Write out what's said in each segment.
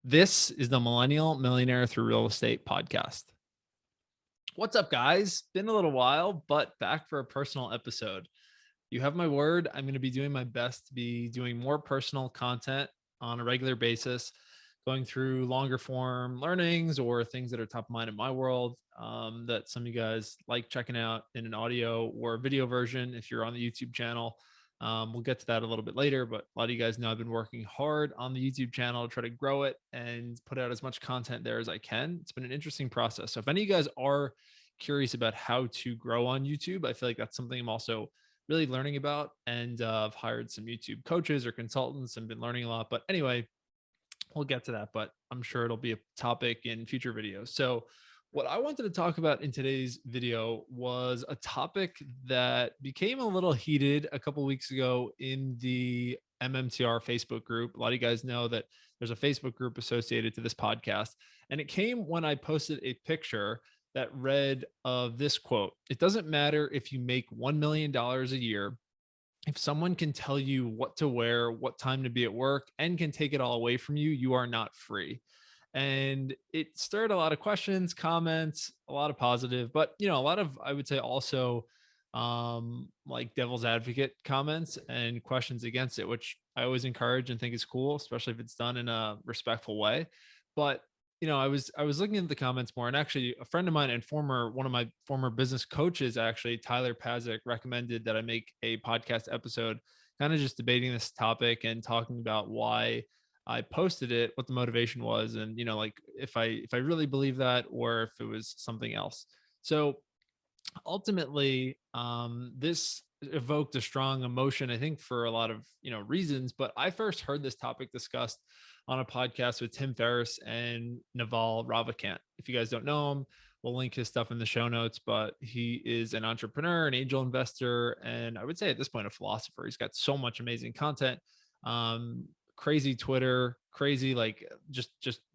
This is the Millennial Millionaire Through Real Estate podcast. What's up, guys? Been a little while, but back for a personal episode. You have my word. I'm going to be doing my best to be doing more personal content on a regular basis, going through longer form learnings or things that are top of mind in my world that some of you guys like checking out in an audio or video version if you're on the YouTube channel. We'll get to that a little bit later, but a lot of you guys know I've been working hard on the YouTube channel to try to grow it and put out as much content there as I can. It's been an interesting process. So if any of you guys are curious about how to grow on YouTube, I feel like that's something I'm also really learning about. And I've hired some YouTube coaches or consultants and been learning a lot. But anyway, we'll get to that, but I'm sure it'll be a topic in future videos. So what I wanted to talk about in today's video was a topic that became a little heated a couple of weeks ago in the MMTR Facebook group. A lot of you guys know that there's a Facebook group associated to this podcast, and it came when I posted a picture that read of this quote: "It doesn't matter if you make $1 million a year. If someone can tell you what to wear, what time to be at work, and can take it all away from you, you are not free." And it stirred a lot of questions, comments, a lot of positive, but a lot of, I would say, also like devil's advocate comments and questions against it, which I always encourage and think is cool, especially if it's done in a respectful way. But I was looking at the comments more, and actually a friend of mine and one of my former business coaches, actually Tyler Pazik, recommended that I make a podcast episode kind of just debating this topic and talking about why I posted it, what the motivation was, and like if I really believe that or if it was something else. So ultimately, this evoked a strong emotion, I think, for a lot of reasons. But I first heard this topic discussed on a podcast with Tim Ferriss and Naval Ravikant. If you guys don't know him, we'll link his stuff in the show notes. But he is an entrepreneur, an angel investor, and I would say at this point a philosopher. He's got so much amazing content. Crazy Twitter, crazy, like just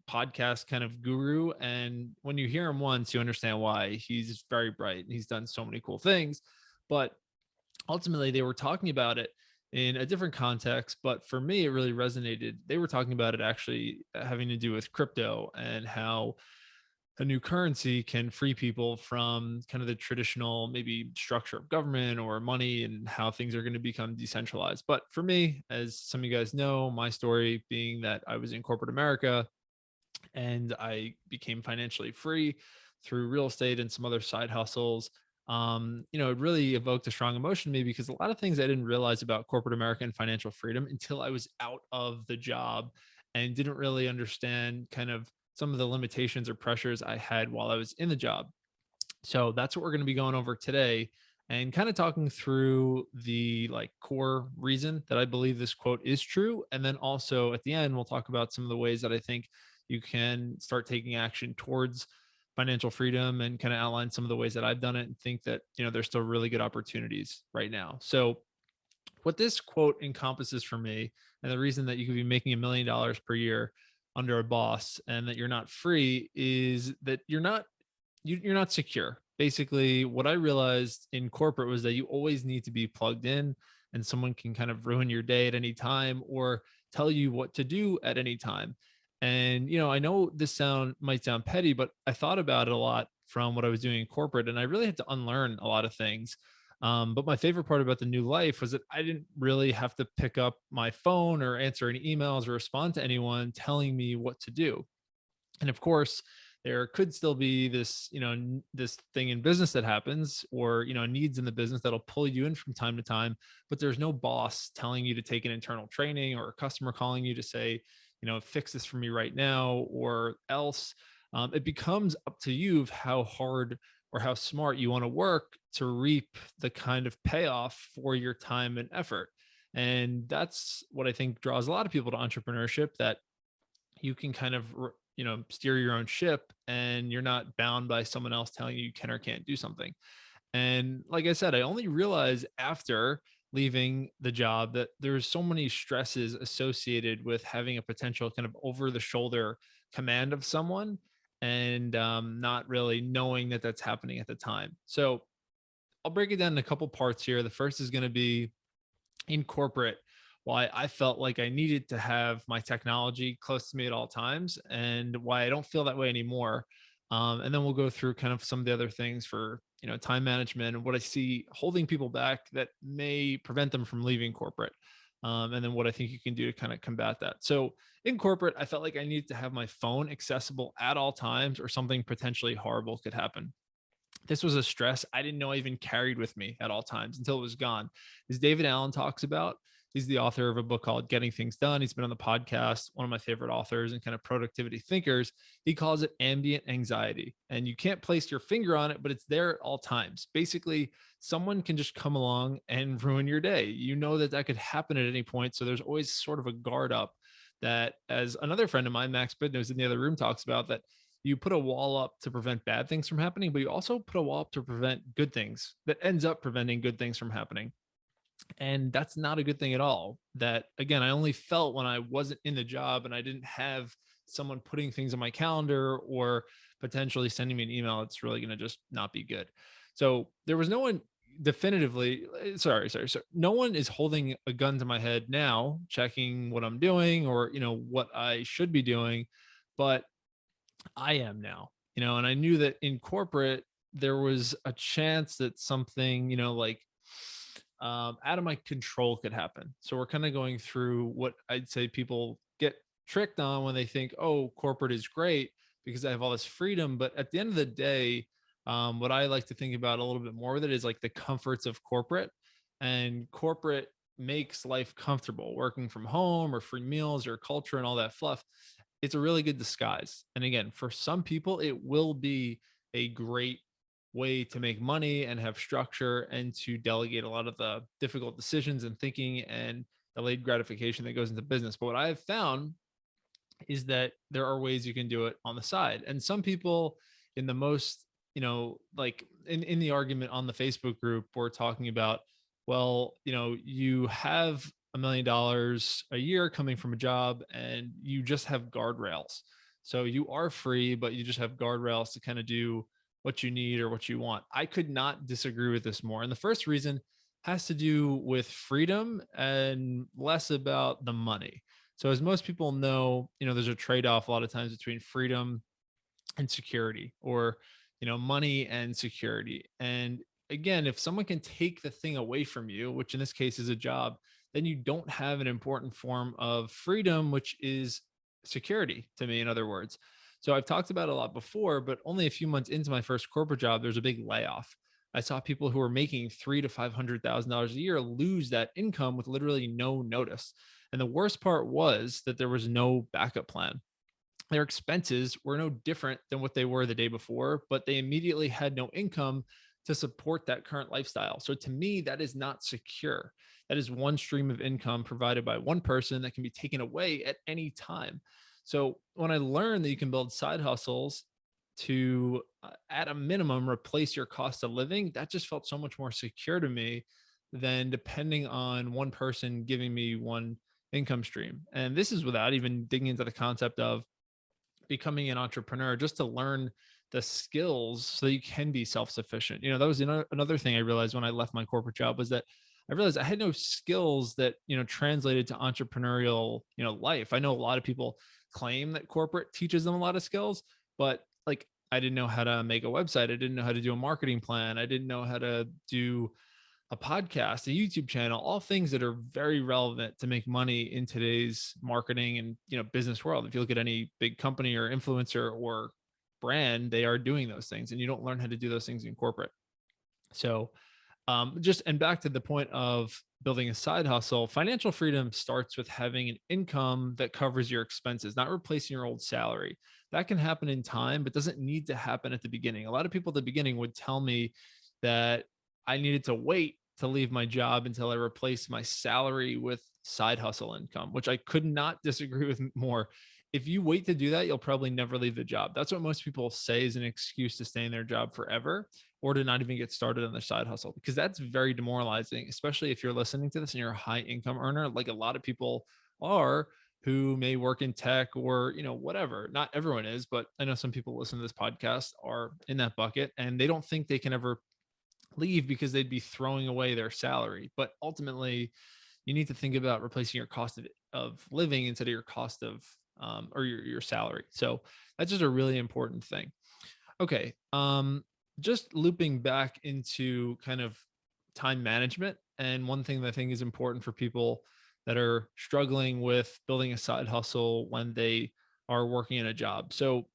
podcast kind of guru. And when you hear him once, you understand why. He's very bright and he's done so many cool things. But ultimately, they were talking about it in a different context. But for me, it really resonated. They were talking about it actually having to do with crypto and how a new currency can free people from kind of the traditional maybe structure of government or money and how things are going to become decentralized. But for me, as some of you guys know, my story being that I was in corporate America and I became financially free through real estate and some other side hustles. It really evoked a strong emotion in me because a lot of things I didn't realize about corporate America and financial freedom until I was out of the job and didn't really understand kind of some of the limitations or pressures I had while I was in the job. So that's what we're going to be going over today and kind of talking through the like core reason that I believe this quote is true. And then also at the end, we'll talk about some of the ways that I think you can start taking action towards financial freedom and kind of outline some of the ways that I've done it and think that, there's still really good opportunities right now. So what this quote encompasses for me, and the reason that you could be making $1 million per year under a boss and that you're not free, is that you're not secure. Basically, what I realized in corporate was that you always need to be plugged in, and someone can kind of ruin your day at any time or tell you what to do at any time. And I know this might sound petty, but I thought about it a lot from what I was doing in corporate, and I really had to unlearn a lot of things. But my favorite part about the new life was that I didn't really have to pick up my phone or answer any emails or respond to anyone telling me what to do. And of course, there could still be this, this thing in business that happens or, needs in the business that'll pull you in from time to time, but there's no boss telling you to take an internal training or a customer calling you to say, fix this for me right now or else. It becomes up to you of how hard or how smart you want to work to reap the kind of payoff for your time and effort. And that's what I think draws a lot of people to entrepreneurship, that you can kind of steer your own ship and you're not bound by someone else telling you can or can't do something. And like I said, I only realized after leaving the job that there's so many stresses associated with having a potential kind of over the shoulder command of someone and not really knowing that that's happening at the time. So I'll break it down in a couple parts here. The first is going to be in corporate. why I felt like I needed to have my technology close to me at all times, and why I don't feel that way anymore. And then we'll go through kind of some of the other things for, time management and what I see holding people back that may prevent them from leaving corporate. And then what I think you can do to kind of combat that. So in corporate, I felt like I needed to have my phone accessible at all times, or something potentially horrible could happen. This was a stress I didn't know I even carried with me at all times until it was gone. As David Allen talks about, he's the author of a book called Getting Things Done. He's been on the podcast, one of my favorite authors and kind of productivity thinkers. He calls it ambient anxiety. And you can't place your finger on it, but it's there at all times. Basically, someone can just come along and ruin your day. You know that that could happen at any point. So there's always sort of a guard up that, as another friend of mine, Max Bidnos in the other room, talks about, that you put a wall up to prevent bad things from happening, but you also put a wall up to prevent good things that ends up preventing good things from happening. And that's not a good thing at all. That, again, I only felt when I wasn't in the job and I didn't have someone putting things on my calendar or potentially sending me an email, it's really going to just not be good. So there was no one definitively, sorry. So no one is holding a gun to my head now, checking what I'm doing or, what I should be doing. But I am now, and I knew that in corporate, there was a chance that something, like out of my control could happen. So we're kind of going through what I'd say people get tricked on when they think, oh, corporate is great because I have all this freedom. But at the end of the day, what I like to think about a little bit more with it is like the comforts of corporate, and corporate makes life comfortable, working from home or free meals or culture and all that fluff. It's a really good disguise. And again, for some people, it will be a great way to make money and have structure and to delegate a lot of the difficult decisions and thinking and delayed gratification that goes into business. But what I have found is that there are ways you can do it on the side. And some people in the most, like in the argument on the Facebook group, we're talking about, well, you have $1 million a year coming from a job and you just have guardrails. So you are free, but you just have guardrails to kind of do what you need or what you want. I could not disagree with this more. And the first reason has to do with freedom and less about the money. So as most people know, there's a trade-off a lot of times between freedom and security, or, money and security. And again, if someone can take the thing away from you, which in this case is a job, then you don't have an important form of freedom, which is security to me, in other words. So I've talked about it a lot before, but only a few months into my first corporate job, there's a big layoff. I saw people who were making $300,000 to $500,000 a year lose that income with literally no notice. And the worst part was that there was no backup plan. Their expenses were no different than what they were the day before, but they immediately had no income to support that current lifestyle. So to me, that is not secure. That is one stream of income provided by one person that can be taken away at any time. So when I learned that you can build side hustles to, at a minimum, replace your cost of living, that just felt so much more secure to me than depending on one person giving me one income stream. And this is without even digging into the concept of becoming an entrepreneur, just to learn the skills so you can be self-sufficient. That was another thing I realized when I left my corporate job, was that I realized I had no skills that, translated to entrepreneurial, life. I know a lot of people claim that corporate teaches them a lot of skills, but like, I didn't know how to make a website. I didn't know how to do a marketing plan. I didn't know how to do a podcast, a YouTube channel, all things that are very relevant to make money in today's marketing and, business world. If you look at any big company or influencer or brand, they are doing those things, and you don't learn how to do those things in corporate. So and back to the point of building a side hustle, financial freedom starts with having an income that covers your expenses, not replacing your old salary. That can happen in time, but doesn't need to happen at the beginning. A lot of people at the beginning would tell me that I needed to wait to leave my job until I replaced my salary with side hustle income, which I could not disagree with more. If you wait to do that, you'll probably never leave the job. That's what most people say is an excuse to stay in their job forever, or to not even get started on their side hustle, because that's very demoralizing, especially if you're listening to this and you're a high income earner, like a lot of people are, who may work in tech or, whatever. Not everyone is, but I know some people listen to this podcast are in that bucket, and they don't think they can ever leave because they'd be throwing away their salary. But ultimately, you need to think about replacing your cost of living instead of your cost of or your salary. So that's just a really important thing. Okay. Just looping back into kind of time management. And one thing that I think is important for people that are struggling with building a side hustle when they are working in a job. So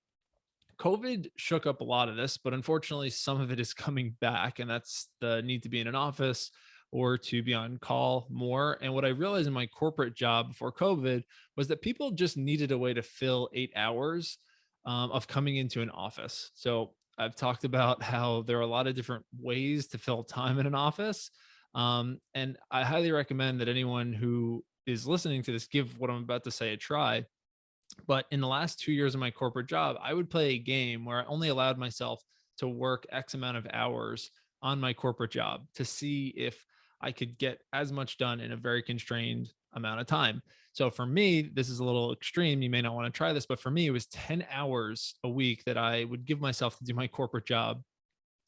COVID shook up a lot of this, but unfortunately, some of it is coming back, and that's the need to be in an office or to be on call more. And what I realized in my corporate job before COVID was that people just needed a way to fill 8 hours of coming into an office. So I've talked about how there are a lot of different ways to fill time in an office. And I highly recommend that anyone who is listening to this give what I'm about to say a try. But in the last 2 years of my corporate job, I would play a game where I only allowed myself to work X amount of hours on my corporate job to see if I could get as much done in a very constrained amount of time. So for me, this is a little extreme. You may not want to try this, but for me, it was 10 hours a week that I would give myself to do my corporate job.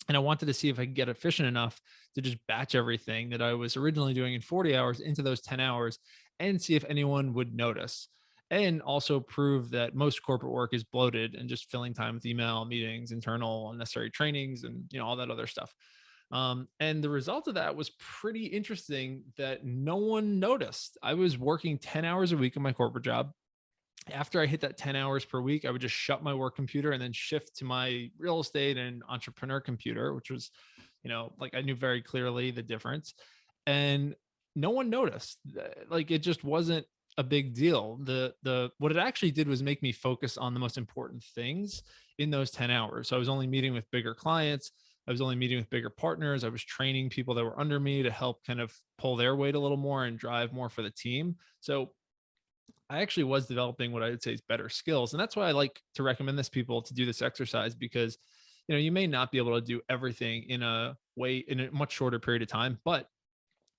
And I wanted to see if I could get efficient enough to just batch everything that I was originally doing in 40 hours into those 10 hours and see if anyone would notice. And also prove that most corporate work is bloated and just filling time with email, meetings, internal, unnecessary trainings, and all that other stuff. And the result of that was pretty interesting that no one noticed. I was working 10 hours a week in my corporate job. After I hit that 10 hours per week, I would just shut my work computer and then shift to my real estate and entrepreneur computer, which was, like I knew very clearly the difference. And no one noticed. Like it just wasn't a big deal. The what it actually did was make me focus on the most important things in those 10 hours. So I was only meeting with bigger clients. I was only meeting with bigger partners. I was training people that were under me to help kind of pull their weight a little more and drive more for the team. So I actually was developing what I would say is better skills. And that's why I like to recommend this people to do this exercise, because you may not be able to do everything in a much shorter period of time, but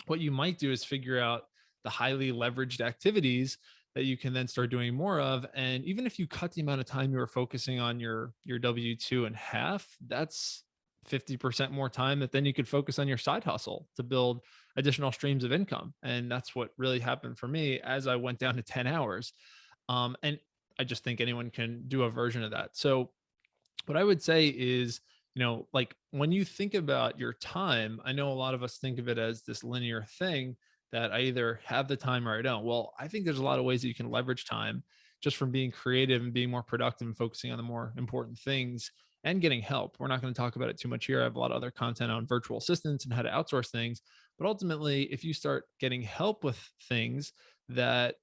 what you might do is figure out the highly leveraged activities that you can then start doing more of. And even if you cut the amount of time you were focusing on your W-2 in half, that's 50% more time that then you could focus on your side hustle to build additional streams of income. And that's what really happened for me as I went down to 10 hours. And I just think anyone can do a version of that. So what I would say is, like when you think about your time, I know a lot of us think of it as this linear thing that I either have the time or I don't. Well, I think there's a lot of ways that you can leverage time just from being creative and being more productive and focusing on the more important things and getting help. We're not going to talk about it too much here. I have a lot of other content on virtual assistants and how to outsource things. But ultimately, if you start getting help with things that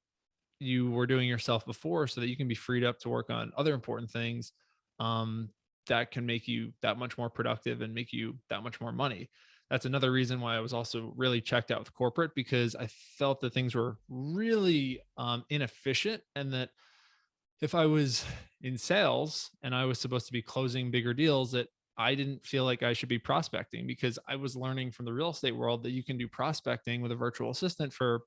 you were doing yourself before so that you can be freed up to work on other important things, that can make you that much more productive and make you that much more money. That's another reason why I was also really checked out with corporate, because I felt that things were really inefficient, and that if I was in sales and I was supposed to be closing bigger deals, that I didn't feel like I should be prospecting, because I was learning from the real estate world that you can do prospecting with a virtual assistant for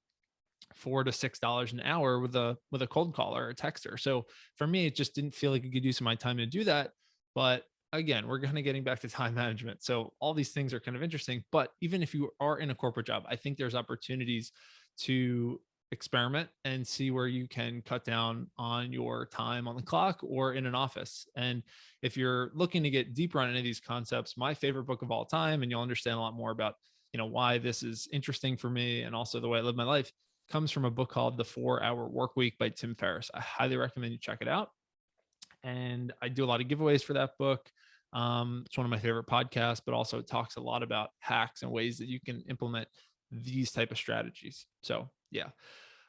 $4 to $6 an hour with a cold caller or a texter. So for me, it just didn't feel like a good use of my time to do that. But again, we're kind of getting back to time management. So all these things are kind of interesting. But even if you are in a corporate job, I think there's opportunities to experiment and see where you can cut down on your time on the clock or in an office. And if you're looking to get deeper on any of these concepts, my favorite book of all time, and you'll understand a lot more about, why this is interesting for me and also the way I live my life, comes from a book called The 4-Hour Workweek by Tim Ferriss. I highly recommend you check it out. And I do a lot of giveaways for that book. It's one of my favorite podcasts, but also it talks a lot about hacks and ways that you can implement these type of strategies. So yeah.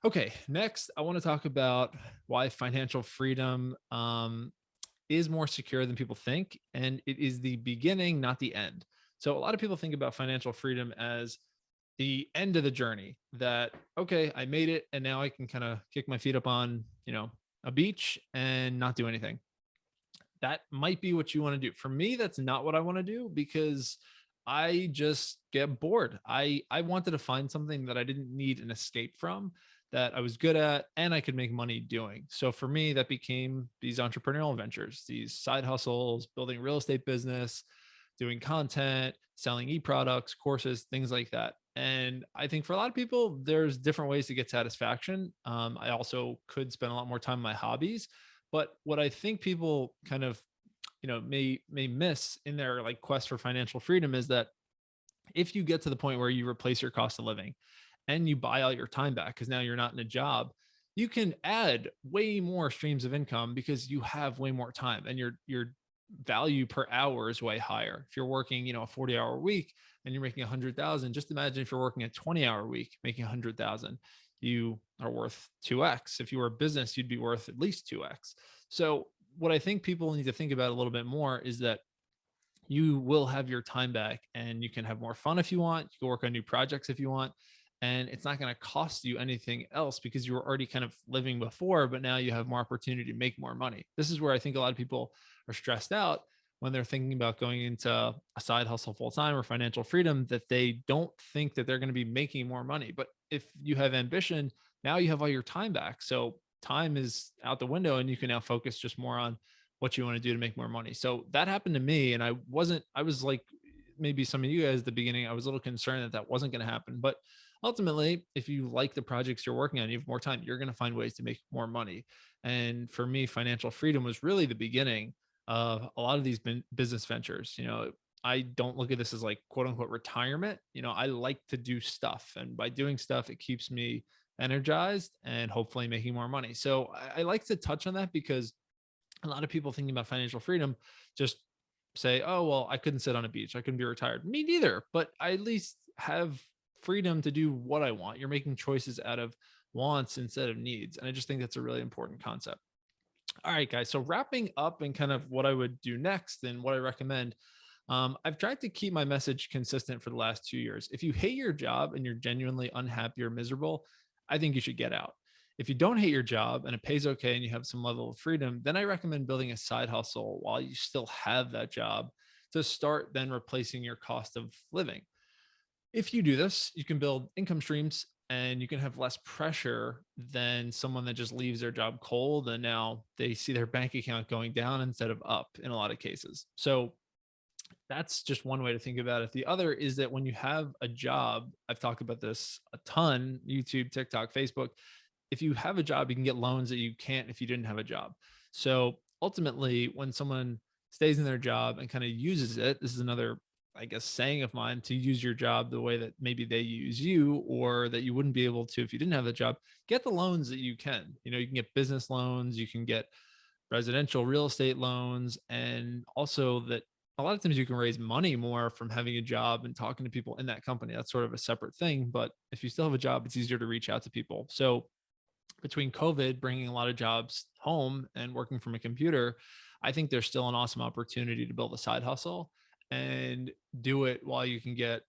Okay. Next, I want to talk about why financial freedom is more secure than people think. And it is the beginning, not the end. So a lot of people think about financial freedom as the end of the journey, that, okay, I made it and now I can kind of kick my feet up on, a beach and not do anything. That might be what you want to do. For me, that's not what I want to do, because I just get bored. I wanted to find something that I didn't need an escape from, that I was good at and I could make money doing. So for me, that became these entrepreneurial ventures, these side hustles, building real estate business, doing content, selling e-products, courses, things like that. And I think for a lot of people, there's different ways to get satisfaction. I also could spend a lot more time on my hobbies. But what I think people kind of, may miss in their like quest for financial freedom is that if you get to the point where you replace your cost of living and you buy all your time back because now you're not in a job, you can add way more streams of income because you have way more time and your value per hour is way higher. If you're working, a 40-hour week and you're making 100,000, just imagine if you're working a 20-hour week making 100,000, you are worth 2x. If you were a business, you'd be worth at least 2x. So what I think people need to think about a little bit more is that you will have your time back and you can have more fun if you want. You can work on new projects if you want. And it's not going to cost you anything else because you were already kind of living before, but now you have more opportunity to make more money. This is where I think a lot of people are stressed out when they're thinking about going into a side hustle full time or financial freedom, that they don't think that they're going to be making more money. But if you have ambition, now you have all your time back. So time is out the window and you can now focus just more on what you want to do to make more money. So that happened to me. And I was like, maybe some of you guys at the beginning, I was a little concerned that that wasn't going to happen. But ultimately, if you like the projects you're working on, you have more time, you're going to find ways to make more money. And for me, financial freedom was really the beginning of a lot of these business ventures. I don't look at this as like quote unquote retirement. I like to do stuff. And by doing stuff, it keeps me energized and hopefully making more money. So I like to touch on that because a lot of people thinking about financial freedom just say, oh, well, I couldn't sit on a beach. I couldn't be retired. Me neither, but I at least have freedom to do what I want. You're making choices out of wants instead of needs. And I just think that's a really important concept. All right, guys. So wrapping up and kind of what I would do next and what I recommend. I've tried to keep my message consistent for the last 2 years. If you hate your job and you're genuinely unhappy or miserable, I think you should get out. If you don't hate your job and it pays okay and you have some level of freedom, then I recommend building a side hustle while you still have that job to start then replacing your cost of living. If you do this, you can build income streams and you can have less pressure than someone that just leaves their job cold and now they see their bank account going down instead of up in a lot of cases. So that's just one way to think about it. The other is that when you have a job, I've talked about this a ton, YouTube, TikTok, Facebook. If you have a job, you can get loans that you can't if you didn't have a job. So ultimately, when someone stays in their job and kind of uses it, this is another, I guess, saying of mine, to use your job the way that maybe they use you or that you wouldn't be able to if you didn't have the job, get the loans that you can. You can get business loans, you can get residential real estate loans, and also that a lot of times you can raise money more from having a job and talking to people in that company. That's sort of a separate thing. But if you still have a job, it's easier to reach out to people. So between COVID bringing a lot of jobs home and working from a computer, I think there's still an awesome opportunity to build a side hustle and do it while you can get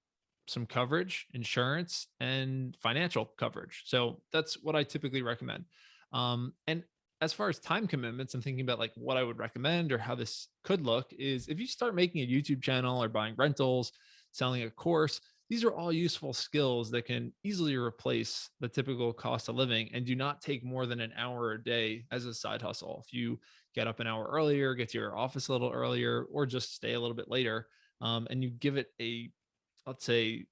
some coverage, insurance, and financial coverage. So that's what I typically recommend. And as far as time commitments, I'm thinking about like what I would recommend or how this could look is if you start making a YouTube channel or buying rentals, selling a course, these are all useful skills that can easily replace the typical cost of living and do not take more than an hour a day as a side hustle. If you get up an hour earlier, get to your office a little earlier, or just stay a little bit later, and you give it a, let's say,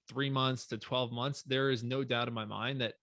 3 months to 12 months, there is no doubt in my mind that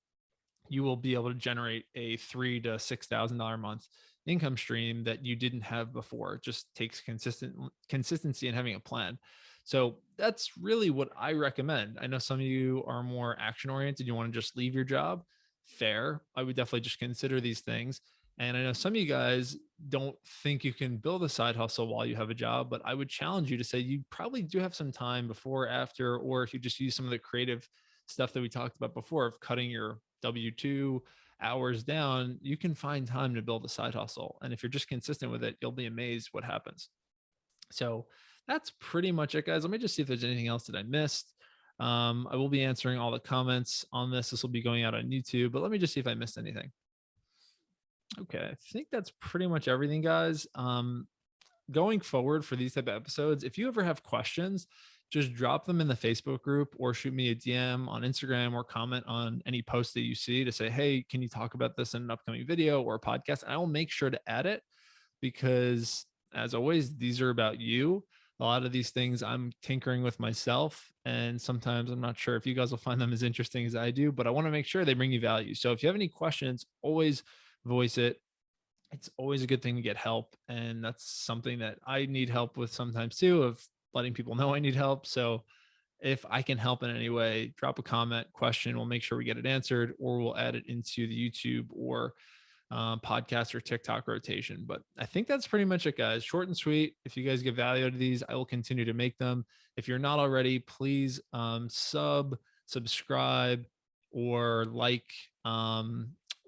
you will be able to generate a $3,000 to $6,000 a month income stream that you didn't have before. It just takes consistency and having a plan. So that's really what I recommend. I know some of you are more action oriented. You want to just leave your job. Fair. I would definitely just consider these things. And I know some of you guys don't think you can build a side hustle while you have a job, but I would challenge you to say you probably do have some time before, after, or if you just use some of the creative stuff that we talked about before of cutting your W-2 hours down, you can find time to build a side hustle. And if you're just consistent with it, you'll be amazed what happens. So that's pretty much it, guys. Let me just see if there's anything else that I missed. I will be answering all the comments on this. This will be going out on YouTube, but let me just see if I missed anything. Okay, I think that's pretty much everything, guys. Going forward for these type of episodes, if you ever have questions, just drop them in the Facebook group or shoot me a DM on Instagram or comment on any post that you see to say, hey, can you talk about this in an upcoming video or a podcast? And I will make sure to add it because, as always, these are about you. A lot of these things I'm tinkering with myself, and sometimes I'm not sure if you guys will find them as interesting as I do, but I want to make sure they bring you value. So if you have any questions, always voice it. It's always a good thing to get help. And that's something that I need help with sometimes too, of letting people know I need help. So if I can help in any way, drop a comment, question, we'll make sure we get it answered, or we'll add it into the YouTube or podcast or TikTok rotation. But I think that's pretty much it, guys. Short and sweet. If you guys get value out of these, I will continue to make them. If you're not already, please subscribe, or like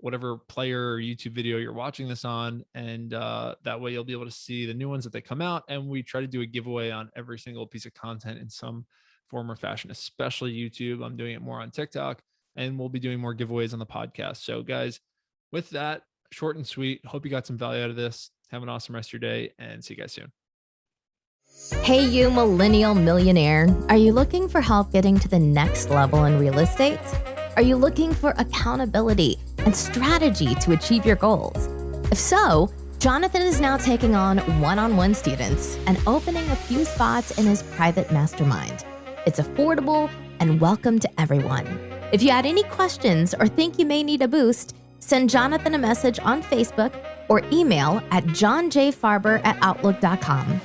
whatever player or YouTube video you're watching this on. And that way you'll be able to see the new ones that they come out. And we try to do a giveaway on every single piece of content in some form or fashion, especially YouTube. I'm doing it more on TikTok, and we'll be doing more giveaways on the podcast. So guys, with that, short and sweet, hope you got some value out of this. Have an awesome rest of your day, and see you guys soon. Hey, you millennial millionaire. Are you looking for help getting to the next level in real estate? Are you looking for accountability and strategy to achieve your goals? If so, Jonathan is now taking on one-on-one students and opening a few spots in his private mastermind. It's affordable and welcome to everyone. If you had any questions or think you may need a boost, send Jonathan a message on Facebook or email at jonjfarber@outlook.com.